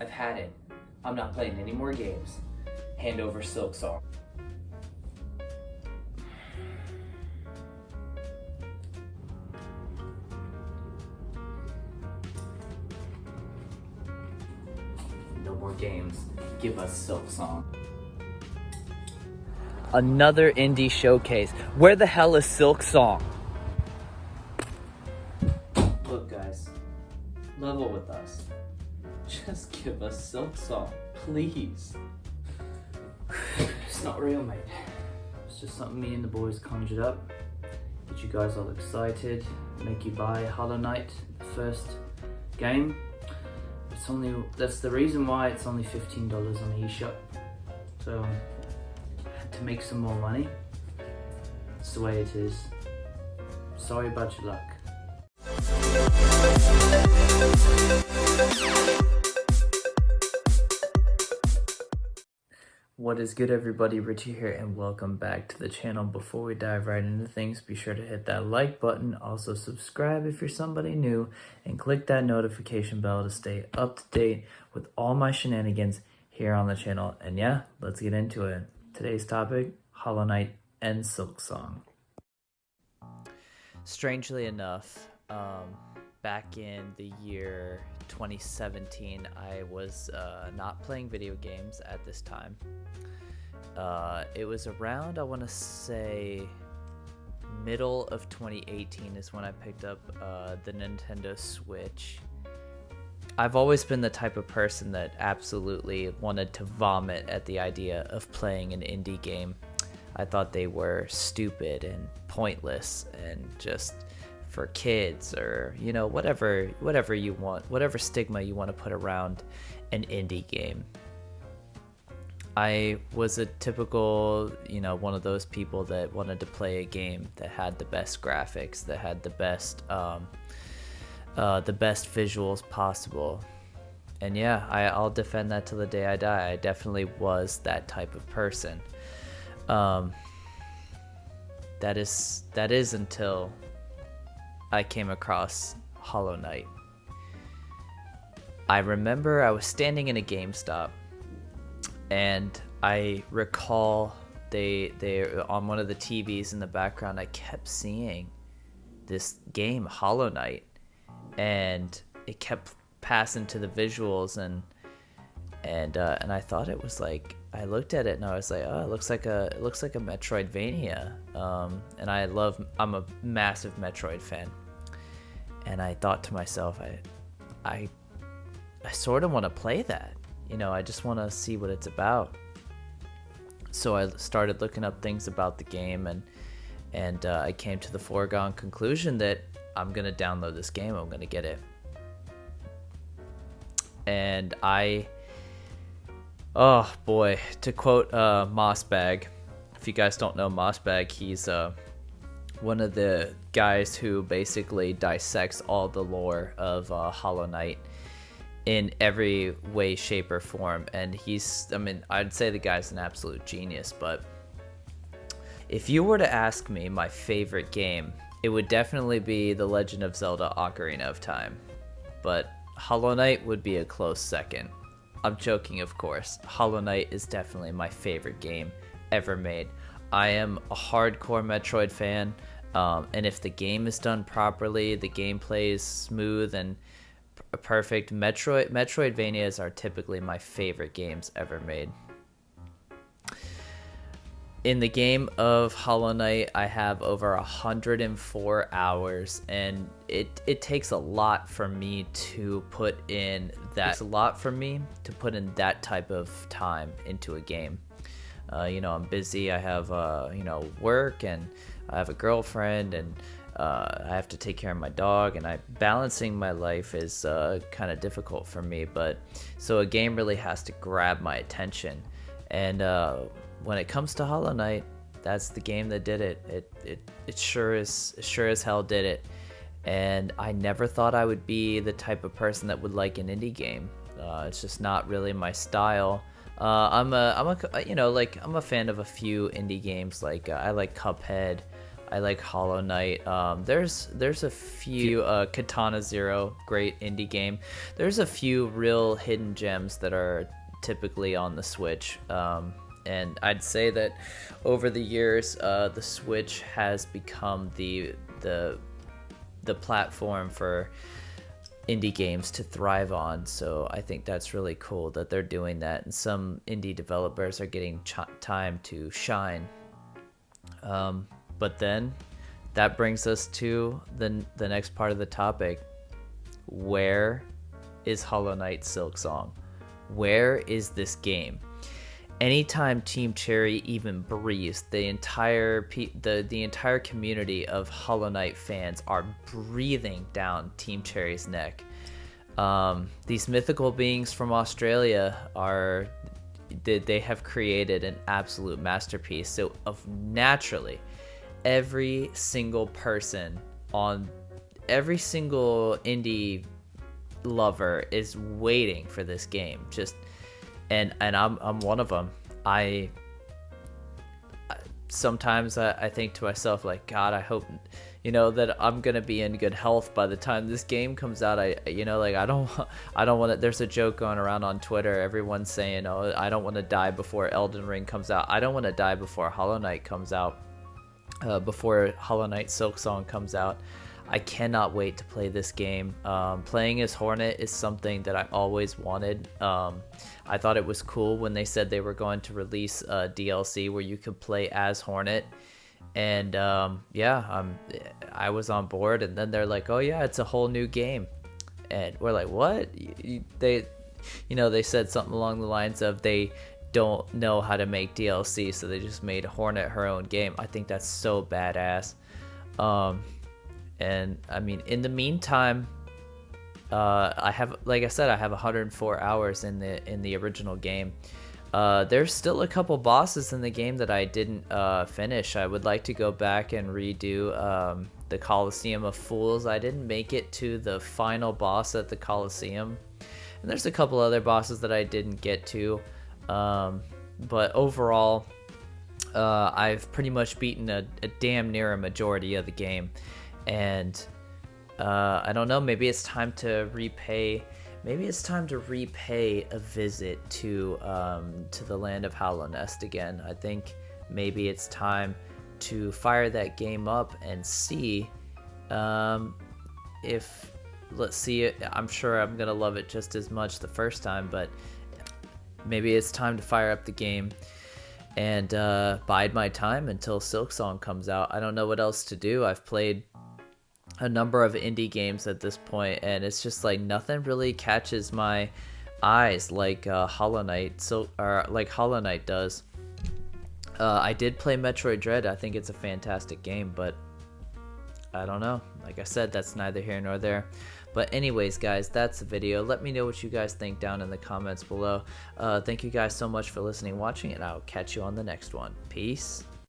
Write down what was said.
I've had it. I'm not playing any more games. Hand over SilkSong. No more games. Give us SilkSong. Another indie showcase. Where the hell is SilkSong? Look, guys, level with us. Just give us SilkSong, please. It's not real, mate. It's just something me and the boys conjured up. Get you guys all excited. Make you buy Hallownest, the first game. That's the reason why it's only $15 on the eShop. So, to make some more money. It's the way it is. Sorry about your luck. What is good, everybody? Richie here, and welcome back to the channel. Before we dive right into things, be sure to hit that like button. Also subscribe if you're somebody new, and click that notification bell to stay up to date with all my shenanigans here on the channel. And yeah, let's get into it. Today's topic, Hallownest and SilkSong. Strangely enough, back in the year 2017, I was not playing video games at this time. It was around, I want to say, middle of 2018 is when I picked up the Nintendo Switch. I've always been the type of person that absolutely wanted to vomit at the idea of playing an indie game. I thought they were stupid and pointless and just for kids, or whatever you want, whatever stigma you want to put around an indie game. I was a typical, one of those people that wanted to play a game that had the best graphics, that had the best visuals possible. And yeah, I'll defend that till the day I die. I definitely was that type of person. That is until I came across Hallownest. I remember I was standing in a GameStop, and I recall they on one of the TVs in the background, I kept seeing this game Hallownest, and it kept passing to the visuals, and I thought it was like, I looked at it and I was like, oh, it looks like a Metroidvania. And I'm a massive Metroid fan. And I thought to myself, I sort of want to play that. I just want to see what it's about. So I started looking up things about the game, and I came to the foregone conclusion that I'm going to download this game. I'm going to get it. And oh boy, to quote Mossbag, if you guys don't know Mossbag, he's one of the guys who basically dissects all the lore of Hallownest in every way, shape, or form. And I'd say the guy's an absolute genius. But if you were to ask me my favorite game, it would definitely be The Legend of Zelda: Ocarina of Time. But Hallownest would be a close second. I'm joking, of course. Hallownest is definitely my favorite game ever made. I am a hardcore Metroid fan, and if the game is done properly, the gameplay is smooth and perfect. Metroidvanias are typically my favorite games ever made. In the game of Hallownest, I have over 104 hours, and it takes a lot for me to put in that. It's a lot for me to put in that type of time into a game. I'm busy. I have work, and I have a girlfriend, and I have to take care of my dog, and balancing my life is kind of difficult for me. But so a game really has to grab my attention, and when it comes to Hallownest, that's the game that did it. It sure as hell did it. And I never thought I would be the type of person that would like an indie game. It's just not really my style. I'm a fan of a few indie games. Like I like Cuphead. I like Hollow Knight. There's a few Katana Zero, great indie game. There's a few real hidden gems that are typically on the Switch. And I'd say that over the years, the Switch has become the platform for indie games to thrive on. So I think that's really cool that they're doing that, and some indie developers are getting time to shine. But then that brings us to the next part of the topic. Where is Hollow Knight SilkSong? Where is this game? Anytime Team Cherry even breathes, the entire community of Hollow Knight fans are breathing down Team Cherry's neck. These mythical beings from Australia they have created an absolute masterpiece. So naturally, every single person every single indie lover is waiting for this game. And I'm one of them. Sometimes I think to myself, like, God, I hope, that I'm gonna be in good health by the time this game comes out. I don't want to. There's a joke going around on Twitter. Everyone's saying, oh, I don't want to die before Elden Ring comes out. I don't want to die before Hollow Knight comes out. Before Hollow Knight SilkSong comes out. I cannot wait to play this game. Playing as Hornet is something that I always wanted. I thought it was cool when they said they were going to release a DLC where you could play as Hornet. And I was on board, and then they're like, oh yeah, it's a whole new game. And we're like, what? They said something along the lines of they don't know how to make DLC, so they just made Hornet her own game. I think that's so badass. And I mean, in the meantime, I have 104 hours in the original game. There's still a couple bosses in the game that I didn't finish. I would like to go back and redo the Coliseum of Fools. I didn't make it to the final boss at the Coliseum, and there's a couple other bosses that I didn't get to. But overall, I've pretty much beaten a damn near a majority of the game. And I don't know, maybe it's time to repay a visit to the land of Hallownest again. I think maybe it's time to fire that game up and see if, let's see it. I'm sure I'm gonna love it just as much the first time, but maybe it's time to fire up the game and bide my time until SilkSong comes out. I don't know what else to do. I've played a number of indie games at this point, and it's just like nothing really catches my eyes like Hollow Knight does. I did play Metroid Dread. I think it's a fantastic game, but I don't know. Like I said, that's neither here nor there. But anyways, guys, that's the video. Let me know what you guys think down in the comments below. Thank you guys so much for listening, watching, and I'll catch you on the next one. Peace.